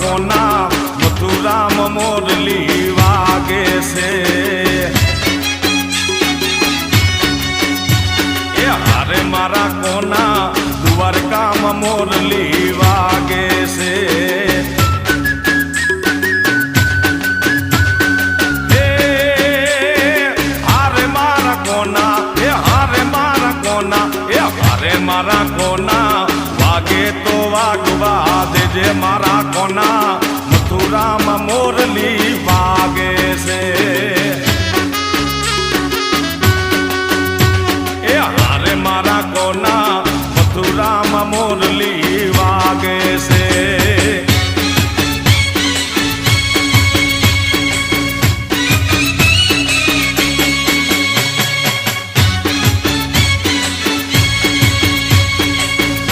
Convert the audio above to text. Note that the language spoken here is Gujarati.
કોના મથુરામ મોરલી વાગે છે એ હારે મારા કોના દ્વારકામાં મોરલી વાગે છે મારા કોના વાગે તો વાગવા દેજે મારા કોના મથુરામાં મોરલી વાગે છે એ હારે મારા કોના મથુરામાં મોરલી વાગે છે